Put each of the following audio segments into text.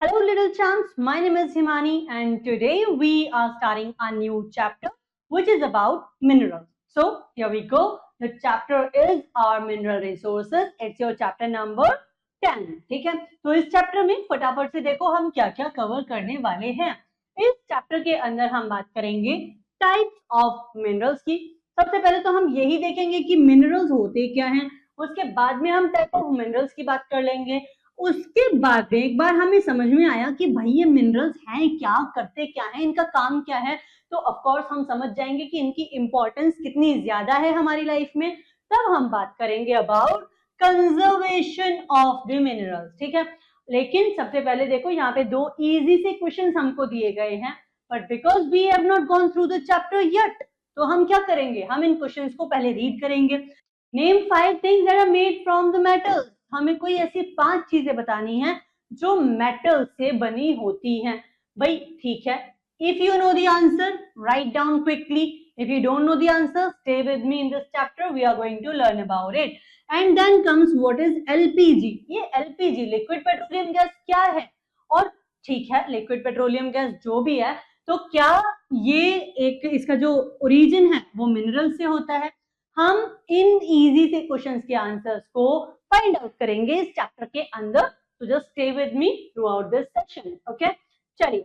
Hello, little champs. My name is Himani, and today we are starting a new chapter, which is about minerals. So here we go. The chapter is our mineral resources. It's your chapter number 10. ठीक है, तो इस chapter में फटाफट से देखो हम क्या क्या कवर करने वाले हैं। इस चैप्टर के अंदर हम बात करेंगे टाइप्स ऑफ मिनरल्स की। सबसे पहले तो हम यही देखेंगे कि मिनरल्स होते क्या हैं, उसके बाद में हम टाइप ऑफ मिनरल्स की बात कर लेंगे। उसके बाद एक बार हमें समझ में आया कि भाई ये मिनरल्स हैं क्या, करते क्या हैं, इनका काम क्या है, तो ऑफ कोर्स हम समझ जाएंगे कि इनकी इंपॉर्टेंस कितनी ज्यादा है हमारी लाइफ में। तब हम बात करेंगे about conservation of the minerals. ठीक है, लेकिन सबसे पहले देखो यहाँ पे दो इजी से क्वेश्चंस हमको दिए गए हैं, but because we have not gone through the chapter yet, तो हम क्या करेंगे, हम इन क्वेश्चंस को पहले रीड करेंगे। Name 5 things that are made from the metals. हमें कोई ऐसी 5 चीजें बतानी है जो मेटल से बनी होती हैं। भाई ठीक है, if you know the answer write down quickly, if you don't know the answer stay with me in this chapter, we are going to learn about it. And then comes what is LPG. ये LPG liquid petroleum gas क्या है, और ठीक है liquid petroleum gas जो भी है, तो क्या ये एक इसका जो ओरिजिन है वो मिनरल से होता है। हम इन इजी से क्वेश्चंस के आंसर्स को फाइंड आउट करेंगे इस चैप्टर के अंदर, तो just stay with me through out this session. Okay, चलिए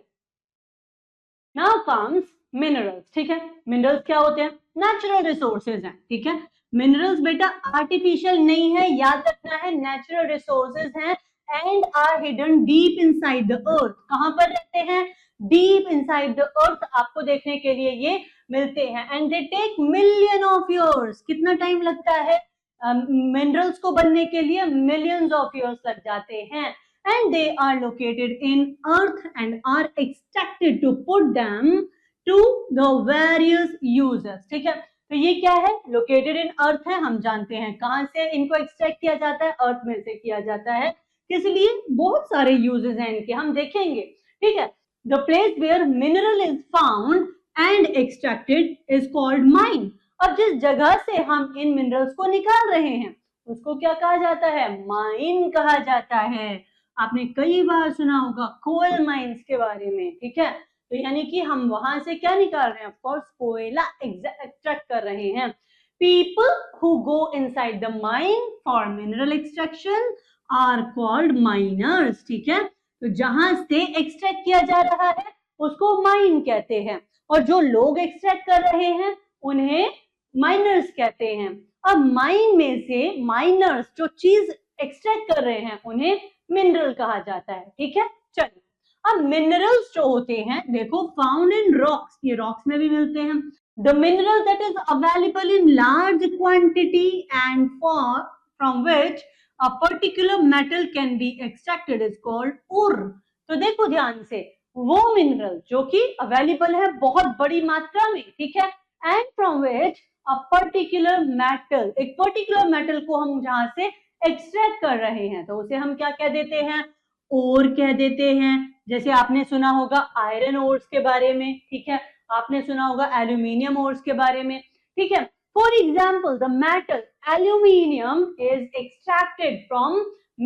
नाउ कम्स मिनरल्स। ठीक है, मिनरल्स क्या होते हैं, नेचुरल रिसोर्सेज हैं। ठीक है, मिनरल्स बेटा आर्टिफिशियल नहीं है, याद रखना है, नेचुरल रिसोर्सेज हैं and are hidden deep inside the earth. कहां पर रहते हैं, डीप इनसाइड द अर्थ। आपको देखने के लिए ये मिलते हैं and they take million of years. कितना टाइम लगता है मिनरल्स को बनने के लिए, मिलियंस ऑफ इयर्स लग जाते हैं। And they are located in earth and are extracted to put them to the various uses. ठीक है, तो ये क्या है, लोकेटेड इन अर्थ है, हम जानते हैं कहां से इनको एक्सट्रैक्ट किया जाता है, अर्थ में से किया जाता है, इसलिए बहुत सारे यूजेस हैं इनके, हम देखेंगे। ठीक है, the place where mineral is found and extracted is called mine. अब जिस जगह से हम इन मिनरल्स को निकाल रहे हैं उसको क्या कहा जाता है, माइन कहा जाता है। आपने कई बार सुना होगा कोल माइंस के बारे में। ठीक है, तो यानी कि हम वहां से क्या निकाल रहे हैं, ऑफ कोर्स कोयला एक्सट्रैक्ट कर रहे हैं। People who go inside the mine for mineral extraction are called miners. ठीक है, तो जहां से एक्सट्रैक्ट किया जा रहा है उसको माइन कहते हैं, और जो लोग एक्सट्रैक्ट कर रहे हैं उन्हें माइनर्स कहते हैं। अब माइन में से माइनर्स जो चीज एक्सट्रैक्ट कर रहे हैं उन्हें मिनरल कहा जाता है। ठीक है, चलिए अब मिनरल्स जो होते हैं देखो, फाउंड इन रॉक्स, ये रॉक्स में भी मिलते हैं। The mineral that is available in large quantity and for from which a particular metal can be extracted is called ore। तो देखो ध्यान से, वो मिनरल जो कि अवेलेबल है बहुत बड़ी मात्रा में, ठीक है, and from which a particular metal, एक पर्टिकुलर मेटल को हम जहां से एक्सट्रैक्ट कर रहे हैं तो उसे हम क्या कह देते हैं, ओर कह देते हैं। जैसे आपने सुना होगा आयरन ओर्स के बारे में, ठीक है, आपने सुना होगा एल्यूमिनियम ओर्स के बारे में। ठीक है, for example the metal aluminium is extracted from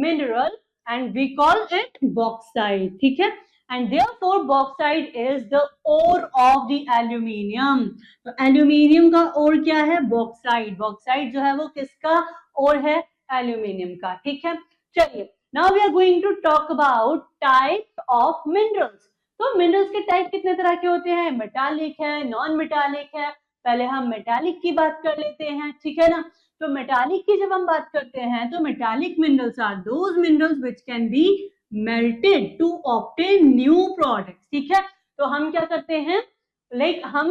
mineral and we call it bauxite। ठीक है, and therefore bauxite is the ore of the aluminium। तो aluminium का ore क्या है, bauxite। bauxite जो है वो किसका ore है, aluminium का। ठीक है, चलिए now we are going to talk about type of minerals। तो मिनरल्स के टाइप कितने तरह के होते हैं, मेटालिक है, नॉन मेटालिक है। पहले हम मेटालिक की बात कर लेते हैं, ठीक है ना। तो मेटालिक की जब हम बात करते हैं तो metallic minerals are those minerals which can be melted to obtain new products. ठीक है, तो हम क्या करते हैं, लाइक हम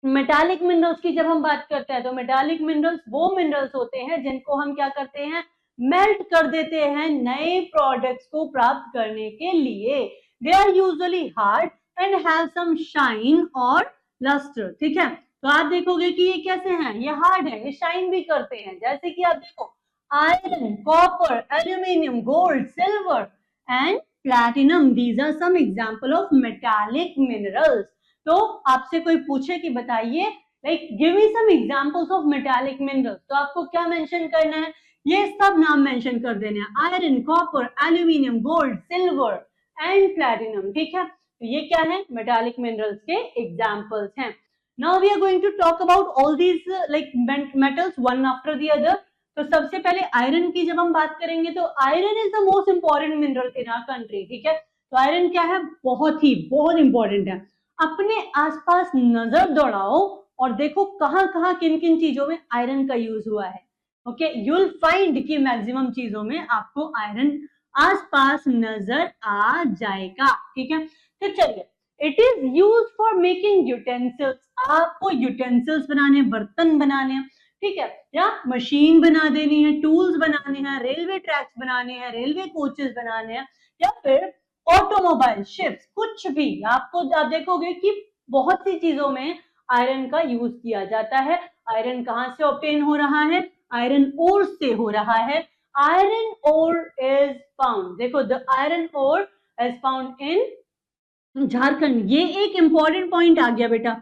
मेटालिक मिनरल्स की जब हम बात करते हैं तो मेटालिक मिनरल्स वो मिनरल्स होते हैं जिनको हम क्या करते हैं, मेल्ट कर देते हैं नए प्रोडक्ट्स को प्राप्त करने के लिए। They are usually hard and have some shine और लस्टर। ठीक है, तो आप देखोगे कि ये कैसे हैं, ये हार्ड है, ये शाइन भी करते हैं। जैसे कि आप देखो iron, copper, aluminium, gold, silver and platinum, these are some example of metallic minerals. तो आपसे कोई पूछे कि बताइए like give me some examples of metallic minerals, तो आपको क्या मेंशन करना है, ये सब नाम मेंशन कर देने हैं, iron, copper, aluminium, gold, silver and platinum, ठीक है। तो ये क्या है, मेटालिक मिनरल्स के एग्जांपल्स हैं। Now we are going to talk about all these like metals one after the other. तो सबसे पहले आयरन की जब हम बात करेंगे तो iron is the most important mineral in our country, ठीक है। तो आयरन क्या है, बहुत इंपॉर्टेंट है। अपने आसपास नजर दौड़ाओ और देखो कहां कहां किन किन चीजों में आयरन का यूज हुआ है। ओके, यू विल फाइंड कि मैक्सिमम चीजों में आपको आयरन आसपास नजर आ जाएगा, ठीक है। तो चलिए, it is use for making utensils, आपको यूटेंसिल्स बनाने, बर्तन बनाने, ठीक है, या मशीन बना देनी है, टूल्स बनाने हैं, रेलवे ट्रैक्स बनाने हैं, रेलवे कोचेस बनाने हैं, या फिर ऑटोमोबाइल, शिप्स, कुछ भी आपको, आप देखोगे कि बहुत सी चीजों में आयरन का यूज किया जाता है। आयरन कहां से ऑब्टेन हो रहा है, आयरन ओर से हो रहा है। आयरन ओर इज फाउंड, देखो the iron ore is found in Jharkhand. ये एक इंपॉर्टेंट पॉइंट आ गया बेटा,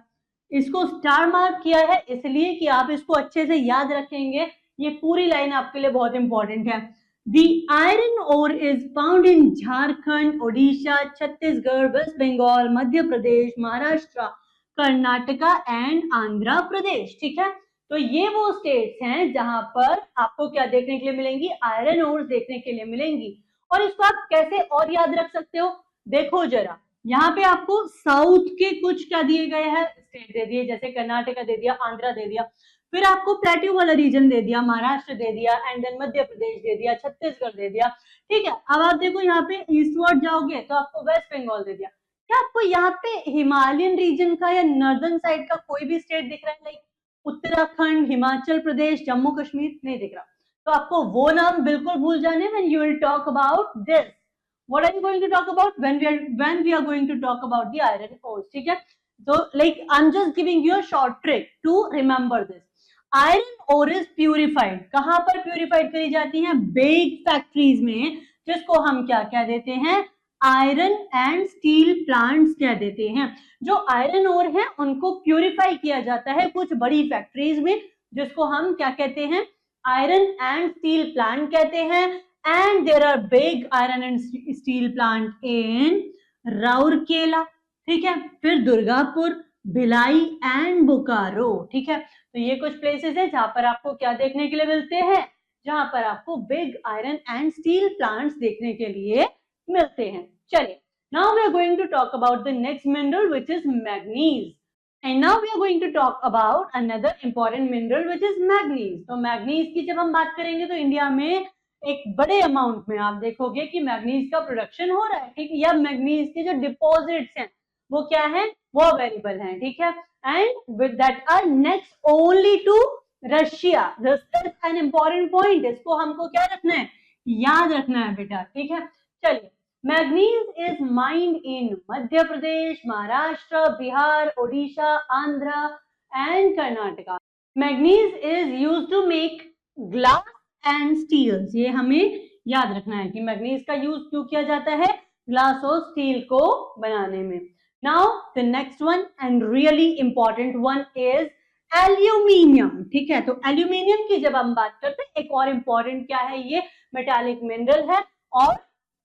इसको स्टार मार्क किया है इसलिए कि आप इसको अच्छे से याद रखेंगे। ये पूरी लाइन आपके लिए बहुत इंपॉर्टेंट है। The iron ore is found in Jharkhand, Odisha, Chhattisgarh, West Bengal, Madhya Pradesh, Maharashtra, Karnataka and Andhra Pradesh, ठीक है। तो ये वो स्टेट्स हैं जहां पर आपको क्या देखने के लिए मिलेंगी, आयरन ओर देखने के लिए मिलेंगी। और इसको आप कैसे और याद रख सकते हो, देखो जरा, यहाँ पे आपको साउथ के कुछ क्या दिए गए हैं, स्टेट दे दिए, जैसे कर्नाटका दे दिया, आंध्र दे दिया, फिर आपको प्लेट्यू वाला रीजन दे दिया, महाराष्ट्र दे दिया, एंड देन मध्य प्रदेश दे दिया, छत्तीसगढ़ दे दिया, ठीक है। अब आप देखो यहाँ पे ईस्टवर्ड जाओगे तो आपको वेस्ट बंगाल दे दिया। क्या आपको यहाँ पे हिमालयन रीजन का या नॉर्दर्न साइड का कोई भी स्टेट दिख रहा है, लाइक उत्तराखंड, हिमाचल प्रदेश, जम्मू कश्मीर, नहीं दिख रहा। तो आपको वो नाम बिल्कुल भूल जाने, when you will talk about this. What are you going to talk about when we are going to talk about the iron ores, ठीक है। So like I'm just giving you a short trick to remember this. Iron ore is purified, कहां पर purified करी जाती है, big factories में, जिसको हम क्या कह देते हैं, आयरन एंड स्टील प्लांट्स कह देते हैं। जो आयरन ओर है उनको प्यूरिफाई किया जाता है कुछ बड़ी फैक्ट्रीज में, जिसको हम क्या कहते हैं, आयरन एंड स्टील प्लांट कहते हैं। And there are big iron and steel plant in Rourkela, ठीक है, फिर दुर्गापुर, भिलाई एंड बोकारो, ठीक है। तो ये कुछ प्लेसेस है जहां पर आपको क्या देखने के लिए मिलते हैं, जहां पर आपको big iron and steel plants देखने के लिए मिलते हैं। चलिए, now we are going to talk about the next mineral which is manganese. And now we are going to talk about another important mineral which is manganese. तो manganese की जब हम बात करेंगे तो इंडिया में एक बड़े अमाउंट में आप देखोगे कि मैग्नीज का प्रोडक्शन हो रहा है, ठीक है, या मैग्नीज के जो डिपॉजिट्स हैं वो क्या है, वो अवेलेबल हैं, ठीक है। And with that are next only to Russia. This is an important point, इसको हमको क्या रखना है, याद रखना है बेटा, ठीक है। चलिए, manganese is mined in Madhya Pradesh, Maharashtra, Bihar, Odisha, Andhra and Karnataka. Manganese is used to make glass and steels. ये हमें याद रखना है कि मैग्नीज का यूज क्यों किया जाता है, ग्लास और स्टील को बनाने में। Now the next one and really important one is aluminium, ठीक है। तो एल्यूमिनियम की जब हम बात करते हैं, एक और इंपॉर्टेंट क्या है, ये मेटालिक मिनरल है। और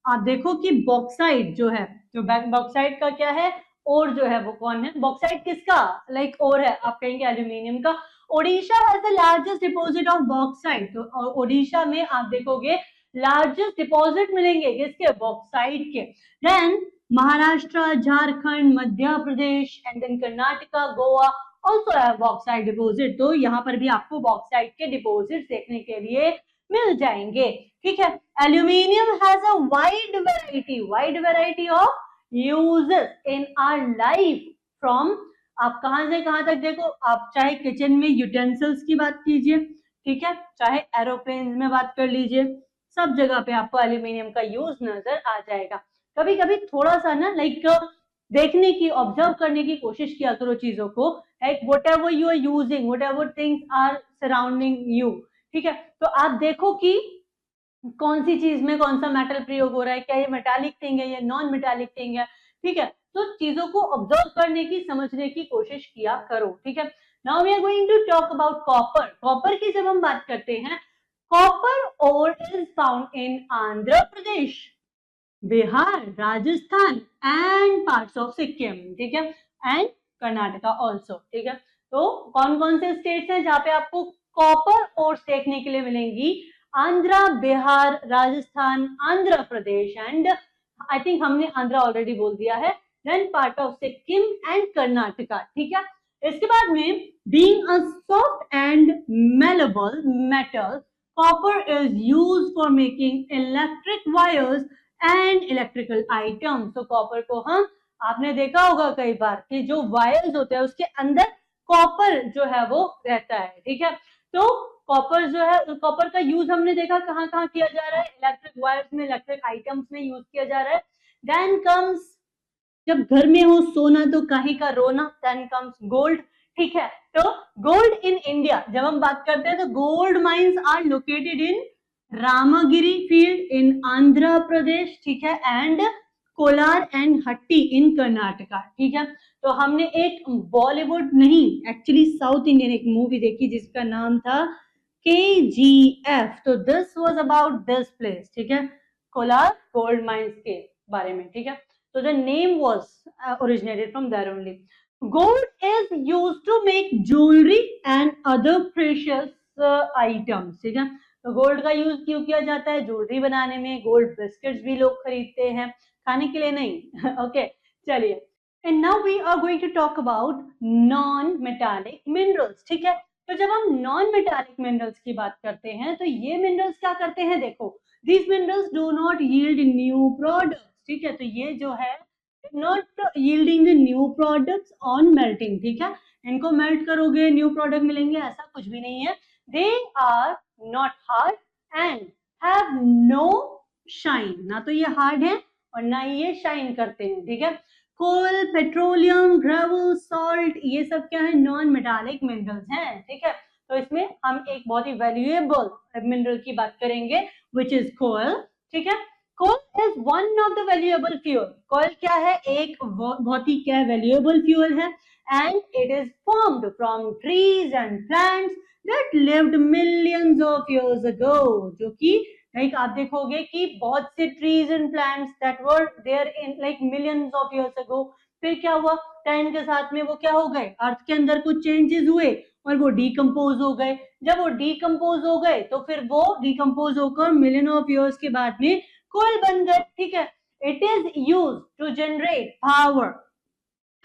आप देखो कि बॉक्साइट जो है, तो बॉक्साइट का क्या है, और जो है वो कौन है, बॉक्साइट किसका लाइक और है, आप कहेंगे एल्यूमिनियम का। Odisha has the largest deposit of bauxite. तो ओडिशा में आप देखोगे लार्जेस्ट डिपॉजिट मिलेंगे किसके, बॉक्साइट के। Then Maharashtra, Jharkhand, Madhya Pradesh and then Karnataka, Goa also have bauxite deposit. तो यहाँ पर भी आपको बॉक्साइट के डिपॉजिट देखने के लिए मिल जाएंगे, ठीक है। Aluminium has a wide variety of uses in our life from, आप कहां से कहां तक देखो, आप चाहे किचन में यूटेंसिल्स की बात कीजिए, ठीक है, चाहे एरोप्लेन में बात कर लीजिए, सब जगह पे आपको एल्यूमिनियम का यूज नजर आ जाएगा। कभी कभी थोड़ा सा ना लाइक देखने की, ऑब्जर्व करने की कोशिश किया करो चीजों को, like whatever you are using, whatever things are surrounding you, ठीक है। तो आप देखो कि कौन सी चीज में कौन सा मेटल प्रयोग हो रहा है, क्या ये मेटालिक थिंग है या नॉन मेटालिक थिंग है, ठीक है। तो चीजों को ऑब्जर्व करने की, समझने की कोशिश किया करो, ठीक है। Now we are going to talk about copper. Copper की जब हम बात करते हैं, copper ore is found in Andhra Pradesh, Bihar, Rajasthan and parts of Sikkim, ठीक है, एंड कर्नाटका ऑल्सो, ठीक है। तो कौन कौन से स्टेट्स हैं जहाँ पे आपको कॉपर ओर्स देखने के लिए मिलेंगी? Andhra, Bihar, Rajasthan, Andhra Pradesh and I think हमने आंध्रा ऑलरेडी बोल दिया है, then part of Sikkim and Karnataka, ठीक है। इसके बाद में being a soft and malleable metal, copper is used for making electric wires and electrical item. तो कॉपर को हम, आपने देखा होगा कई बार कि जो वायर्स होते हैं उसके अंदर कॉपर जो है वो रहता है, ठीक है। तो कॉपर जो है, कॉपर का यूज हमने देखा कहाँ कहाँ किया जा रहा है, इलेक्ट्रिक वायर्स में, इलेक्ट्रिक आइटम्स में यूज किया जा रहा है। देन कम्स, जब घर में हो सोना तो काहे का रोना, देन कम्स गोल्ड, ठीक है। तो गोल्ड इन इंडिया जब हम बात करते हैं तो gold mines are located in Ramagiri field in Andhra Pradesh, ठीक है, एंड कोलार एंड हट्टी इन कर्नाटका, ठीक है। तो हमने एक बॉलीवुड नहीं, एक्चुअली साउथ इंडियन एक मूवी देखी जिसका नाम था KGF, तो this was about this place, ठीक है, कोलार गोल्ड माइंस के बारे में, ठीक है। So the name was originated from there only. Gold is used to make jewelry and other precious items, ठीक है। तो गोल्ड का यूज क्यों किया जाता है? ज्वेलरी बनाने में। गोल्ड बिस्किट्स भी लोग खरीदते हैं, खाने के लिए नहीं। ओके, चलिए। And now we are going to talk about non metallic minerals, ठीक है। तो जब हम नॉन मेटालिक मिनरल्स की बात करते हैं तो ये मिनरल्स क्या करते हैं? देखो, these minerals do not yield new products, ठीक है। तो ये जो है not yielding the new products on melting, ठीक है। इनको मेल्ट करोगे न्यू प्रोडक्ट मिलेंगे, ऐसा कुछ भी नहीं है। They are not hard and have no shine, ना तो ये हार्ड है और ना ही ये शाइन करते हैं, ठीक है। कोल, पेट्रोलियम, ग्रेवल, सॉल्ट, ये सब क्या है? नॉन मेटालिक मिनरल्स हैं, ठीक है। तो इसमें हम एक बहुत ही वैल्यूएबल मिनरल की बात करेंगे which is coal, ठीक है। coal is one of the valuable fuel. coal क्या है? एक बहुत ही क्या valuable fuel है and it is formed from trees and plants that lived millions of years ago. जो कि like आप देखोगे कि बहुत से trees and plants that were there in like millions of years ago, फिर क्या हुआ? टाइम के साथ में वो क्या हो गए? अर्थ के अंदर कुछ चेंजेस हुए और वो डिकम्पोज हो गए। जब वो डिकम्पोज हो गए तो फिर वो डिकम्पोज होकर मिलियन ऑफ ईयर्स के बाद में कोल बन गए, ठीक है। It is use to generate power,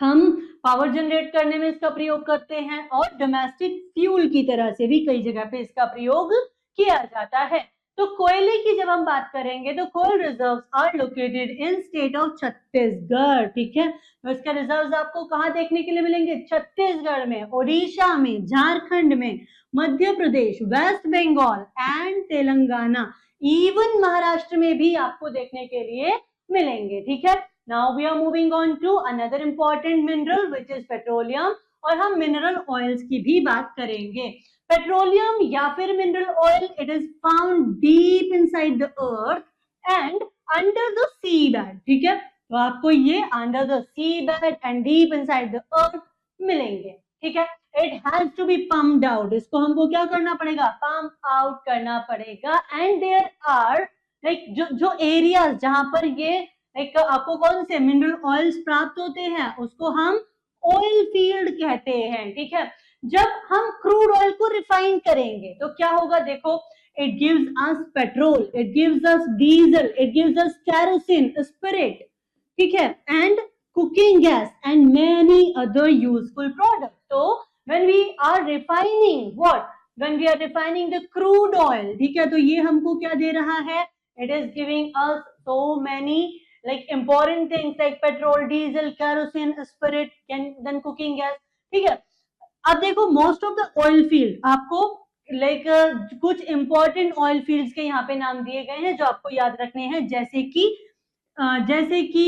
हम पावर जनरेट करने में इसका प्रयोग करते हैं और डोमेस्टिक फ्यूल की तरह से भी कई जगह पे इसका प्रयोग किया जाता है। तो कोयले की जब हम बात करेंगे तो coal reserves are located in state of Chhattisgarh, ठीक है। तो इसके रिजर्व्स आपको कहाँ देखने के लिए मिलेंगे? छत्तीसगढ़ में, ओडिशा में, झारखंड में, Madhya Pradesh, West Bengal and Telangana, even Maharashtra में भी आपको देखने के लिए मिलेंगे, ठीक है। Now we are moving on to another important mineral which is petroleum, और हम मिनरल ऑयल्स की भी बात करेंगे। पेट्रोलियम या फिर mineral oil, it is found deep inside the earth and under the sea bed, ठीक है। तो आपको ये under the sea bed and deep inside the earth मिलेंगे, ठीक है। It has to be pumped out, इसको हमको क्या करना पड़ेगा? पम्प आउट करना पड़ेगा। एंड देयर आर लाइक जो एरियाज जहां पर ये लाइक आपको कौन से मिनरल ऑयल्स प्राप्त होते हैं उसको हम ऑयल फील्ड कहते हैं, ठीक है। जब हम क्रूड ऑयल को रिफाइन करेंगे तो क्या होगा? देखो, it gives us petrol, it gives us diesel, it gives us kerosene, spirit, ठीक है, and cooking gas and many other useful product. तो when we are refining what, when we are refining the crude oil, ठीक है, तो ये हमको क्या दे रहा है? It is giving us so many like important things like petrol, diesel, kerosene, spirit, then cooking gas, ठीक है। अब देखो, most of the oil field आपको लाइक कुछ इंपॉर्टेंट ऑयल फील्ड्स के यहाँ पे नाम दिए गए हैं जो आपको याद रखने हैं, जैसे कि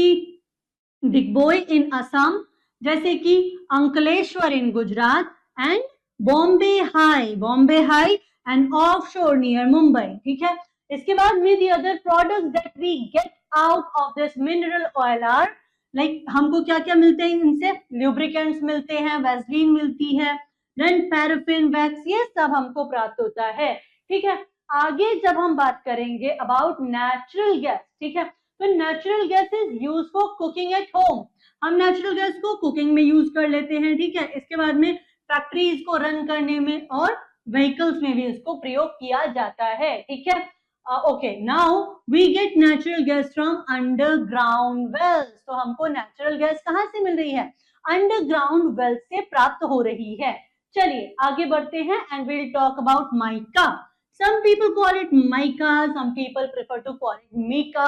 डिगबोई इन असम, जैसे कि Ankleshwar in Gujarat and Bombay high and offshore near Mumbai, ठीक है। इसके बाद में the other products that we get out of this mineral oil are like, हमको क्या क्या मिलते हैं इनसे? ल्यूब्रिकेंट्स मिलते हैं, वैसलीन मिलती है, देन पैराफिन, वैक्स, ये सब हमको प्राप्त होता है, ठीक है। आगे जब हम बात करेंगे अबाउट नेचुरल गैस, ठीक है, तो natural gas is use for cooking at home, हम नेचुरल गैस को कुकिंग में यूज कर लेते हैं, ठीक है। इसके बाद में फैक्ट्रीज को रन करने में और व्हीकल्स में भी इसको प्रयोग किया जाता है, ठीक है। Okay, now we get natural gas from underground wells, तो हमको नेचुरल गैस कहाँ से मिल रही है, अंडरग्राउंड वेल्स से प्राप्त हो रही है। चलिए आगे बढ़ते हैं and will talk about mica. Some people call it mica, some people prefer to call it mica,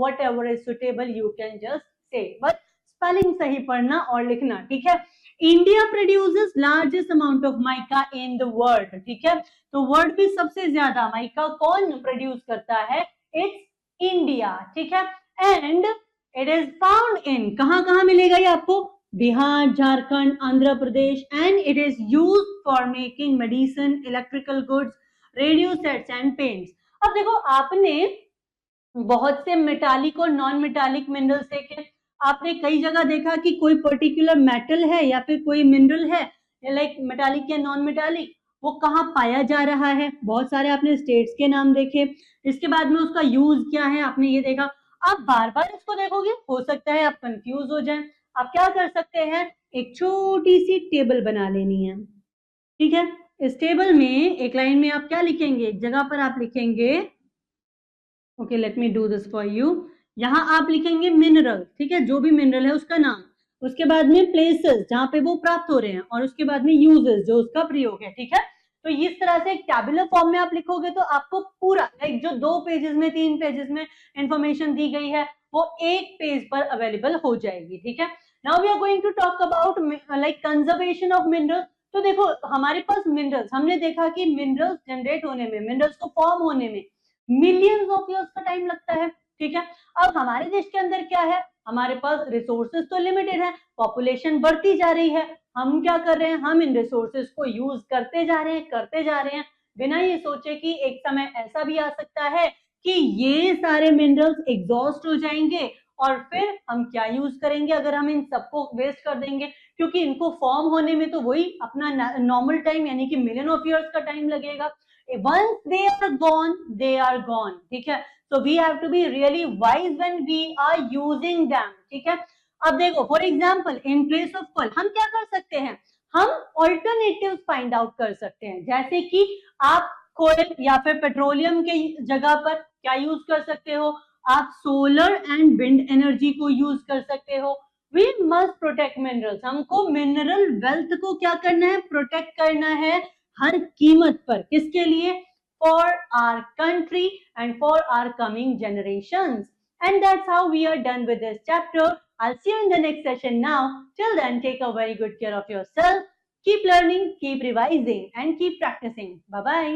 whatever is suitable you can just say, but spelling सही पढ़ना और लिखना, ठीक है। India produces largest amount of mica in the world, ठीक है। तो world में सबसे ज्यादा माइका कौन प्रोड्यूस करता है, इट्स इंडिया, ठीक है। And it is found in, कहाँ कहाँ मिलेगा ये आपको, Bihar, Jharkhand, Andhra Pradesh, and it is used for making medicine, electrical goods, radio sets and paints. अब देखो आपने बहुत से मेटालिक और नॉन मेटालिक मिनरल्स देखे, आपने कई जगह देखा कि कोई पर्टिकुलर मेटल है या फिर कोई मिनरल है, लाइक मेटालिक या नॉन मेटालिक, वो कहाँ पाया जा रहा है, बहुत सारे आपने स्टेट्स के नाम देखे। इसके बाद में उसका यूज क्या है आपने ये देखा। आप बार बार इसको देखोगे हो सकता है आप कंफ्यूज हो जाएं। आप क्या कर सकते हैं, एक छोटी सी टेबल बना लेनी है, ठीक है। इस टेबल में एक लाइन में आप क्या लिखेंगे, एक जगह पर आप लिखेंगे, okay let me do this for you, यहाँ आप लिखेंगे मिनरल, ठीक है, जो भी मिनरल है उसका नाम, उसके बाद में प्लेसेस जहाँ पे वो प्राप्त हो रहे हैं, और उसके बाद में यूजेस जो उसका प्रयोग है, ठीक है। तो इस तरह से एक टैबुलर फॉर्म में आप लिखोगे तो आपको पूरा लाइक जो 2 पेजेस में 3 पेजेस में इंफॉर्मेशन दी गई है वो एक पेज पर अवेलेबल हो जाएगी, ठीक है। Now we are going to talk about like conservation of minerals. तो देखो हमारे पास मिनरल्स, हमने देखा कि मिनरल्स जनरेट होने में, मिनरल्स को फॉर्म होने में मिलियंस ऑफ इयर्स का टाइम लगता है, ठीक है। अब हमारे देश के अंदर क्या है, हमारे पास रिसोर्सेज तो लिमिटेड है, पॉपुलेशन बढ़ती जा रही है, हम क्या कर रहे हैं, हम इन रिसोर्सेज को यूज करते जा रहे हैं बिना ये सोचे कि एक समय ऐसा भी आ सकता है कि ये सारे मिनरल्स एग्जॉस्ट हो जाएंगे और फिर हम क्या यूज करेंगे अगर हम इन सबको वेस्ट कर देंगे, क्योंकि इनको फॉर्म होने में तो वही अपना नॉर्मल टाइम यानी कि मिलियन ऑफ इयर्स का टाइम लगेगा। once they are gone, ठीक है। so we have to be really wise when we are using them, ठीक है। अब देखो for example in place of coal हम क्या कर सकते हैं, हम ऑल्टरनेटिव्स फाइंड आउट कर सकते हैं, जैसे कि आप कोयल या फिर पेट्रोलियम के जगह पर क्या यूज कर सकते हो, आप सोलर एंड विंड एनर्जी को यूज कर सकते हो। वी मस्ट प्रोटेक्ट मिनरल्स, हमको मिनरल वेल्थ को क्या करना है, प्रोटेक्ट करना है हर कीमत पर, किसके लिए, for our country and for our coming generations. And that's how we are done with this chapter. I'll see you in the next session now. Till then, take a very good care of yourself. Keep learning, keep revising, and keep practicing. Bye-bye.